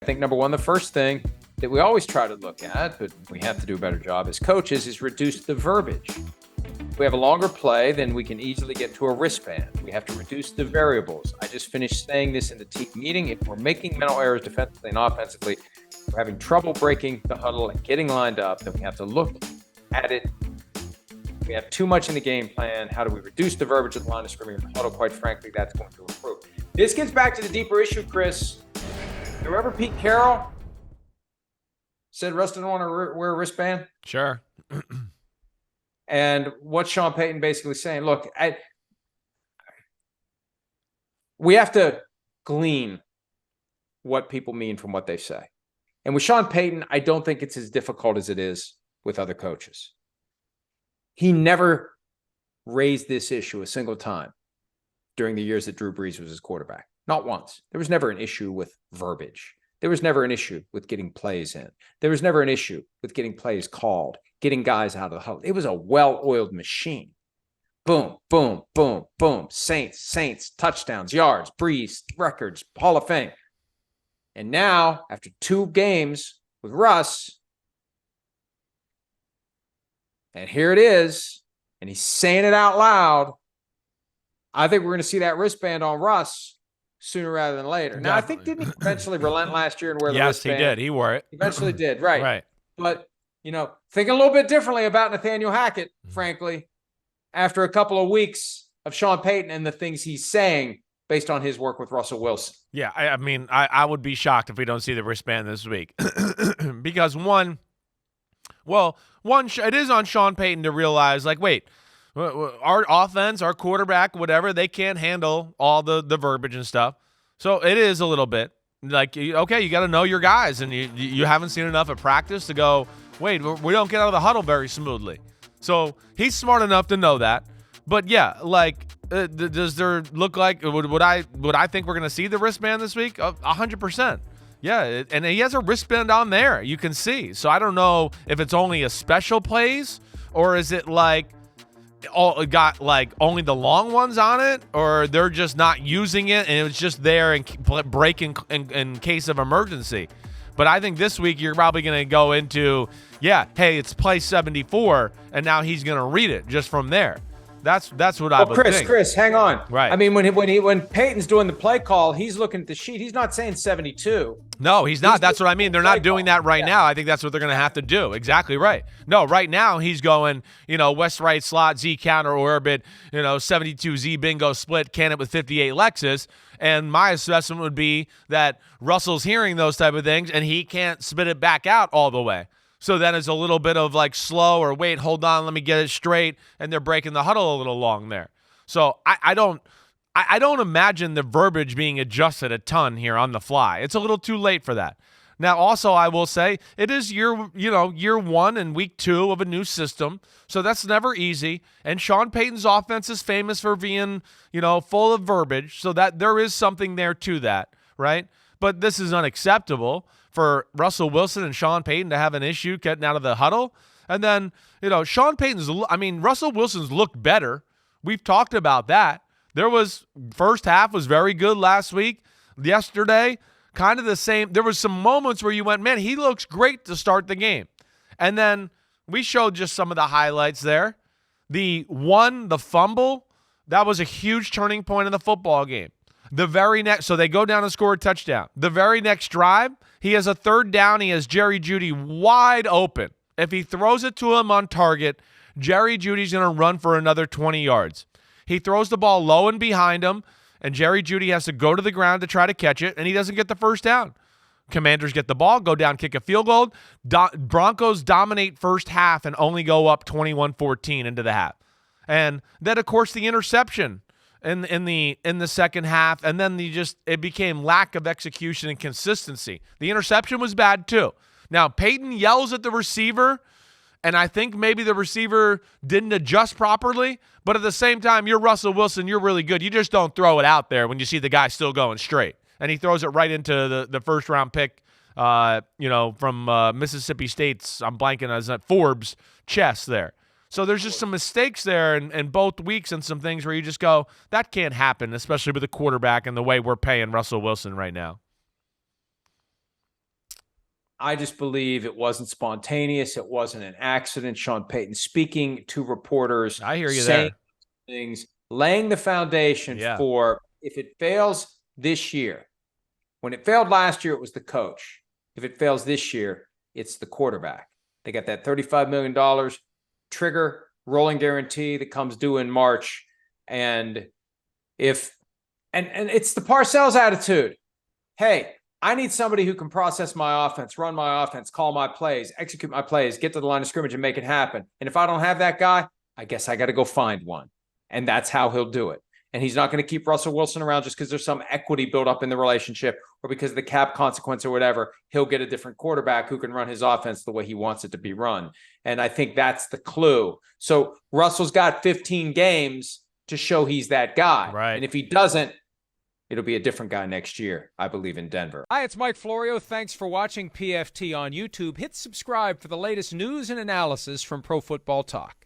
think, number one, the first thing that we always try to look at, but we have to do a better job as coaches, is reduce the verbiage. If we have a longer play, then we can easily get to a wristband. We have to reduce the variables. I just finished saying this in the team meeting. If we're making mental errors defensively and offensively, we're having trouble breaking the huddle and getting lined up, then we have to look at it. We have too much in the game plan. How do we reduce the verbiage at the line of scrimmage and huddle? Quite frankly, that's going to improve. This gets back to the deeper issue, Chris. You remember Pete Carroll said Russ didn't want to wear a wristband? Sure. And what's Sean Payton basically saying? Look, we have to glean what people mean from what they say. And with Sean Payton, I don't think it's as difficult as it is with other coaches. He never raised this issue a single time during the years that Drew Brees was his quarterback. Not once. There was never an issue with verbiage. There was never an issue with getting plays in. There was never an issue with getting plays called, getting guys out of the huddle. It was a well-oiled machine. Boom, boom, boom, boom. Saints, touchdowns, yards, Brees, records, Hall of Fame. And now, after 2 games with Russ, and here it is, and he's saying it out loud, I think we're going to see that wristband on Russ sooner rather than later. Now, I think didn't he eventually relent last year and wear the wristband? Yes, he did. He wore it. Eventually did, right. Right. But, thinking a little bit differently about Nathaniel Hackett, frankly, after a couple of weeks of Sean Payton and the things he's saying based on his work with Russell Wilson. Yeah, I mean, I would be shocked if we don't see the wristband this week. Because it is on Sean Payton to realize, like, wait, our offense, our quarterback, whatever, they can't handle all the verbiage and stuff. So it is a little bit like, okay, you got to know your guys, and you haven't seen enough at practice to go, wait, we don't get out of the huddle very smoothly. So he's smart enough to know that. But yeah, like, does there look like would I think we're going to see the wristband this week? 100%. Yeah, and he has a wristband on there, you can see. So I don't know if it's only a special plays, or is it like got like only the long ones on it, or they're just not using it and it was just there and breaking in case of emergency. But I think this week you're probably going to go into, hey, it's play 74, and now he's going to read it just from there. That's what I would think. Chris, hang on. Right. I mean, when Payton's doing the play call, he's looking at the sheet. He's not saying 72. No, he's not. That's what I mean. They're not doing that right now. I think that's what they're going to have to do. Exactly right. No, right now he's going, west right slot, Z counter orbit, 72 Z bingo split, can it with 58 Lexus. And my assessment would be that Russell's hearing those type of things and he can't spit it back out all the way. So then it's a little bit of like slow or wait, hold on, let me get it straight, and they're breaking the huddle a little long there. So I don't imagine the verbiage being adjusted a ton here on the fly. It's a little too late for that. Now, also, I will say it is year 1 and week 2 of a new system, so that's never easy. And Sean Payton's offense is famous for being, full of verbiage, so that there is something there to that, right? But this is unacceptable for Russell Wilson and Sean Payton to have an issue getting out of the huddle. And then, Russell Wilson's looked better. We've talked about that. First half was very good last week. Yesterday, kind of the same. There was some moments where you went, man, he looks great to start the game. And then we showed just some of the highlights there. The fumble, that was a huge turning point in the football game. So they go down and score a touchdown. The very next drive, he has a 3rd down. He has Jerry Jeudy wide open. If he throws it to him on target, Jerry Jeudy's going to run for another 20 yards. He throws the ball low and behind him, and Jerry Jeudy has to go to the ground to try to catch it, and he doesn't get the first down. Commanders get the ball, go down, kick a field goal. Broncos dominate first half and only go up 21-14 into the half. And then, of course, the interception in the second half, and then it became lack of execution and consistency. The interception was bad too. Now, Payton yells at the receiver, and I think maybe the receiver didn't adjust properly, but at the same time, you're Russell Wilson, you're really good. You just don't throw it out there when you see the guy still going straight. And he throws it right into the first-round pick, from Mississippi State's, I'm blanking on that, Forbes' chest there. So there's just some mistakes there in both weeks and some things where you just go, that can't happen, especially with the quarterback and the way we're paying Russell Wilson right now. I just believe it wasn't spontaneous. It wasn't an accident. Sean Payton speaking to reporters. I hear you saying there. things, laying the foundation for if it fails this year. When it failed last year, it was the coach. If it fails this year, it's the quarterback. They got that $35 million trigger rolling guarantee that comes due in March. And it's the Parcells attitude. Hey, I need somebody who can process my offense, run my offense, call my plays, execute my plays, get to the line of scrimmage and make it happen. And if I don't have that guy, I guess I got to go find one. And that's how he'll do it. And he's not going to keep Russell Wilson around just because there's some equity built up in the relationship or because of the cap consequence or whatever. He'll get a different quarterback who can run his offense the way he wants it to be run. And I think that's the clue. So Russell's got 15 games to show he's that guy. Right. And if he doesn't, it'll be a different guy next year, I believe, in Denver. Hi, it's Mike Florio. Thanks for watching PFT on YouTube. Hit subscribe for the latest news and analysis from Pro Football Talk.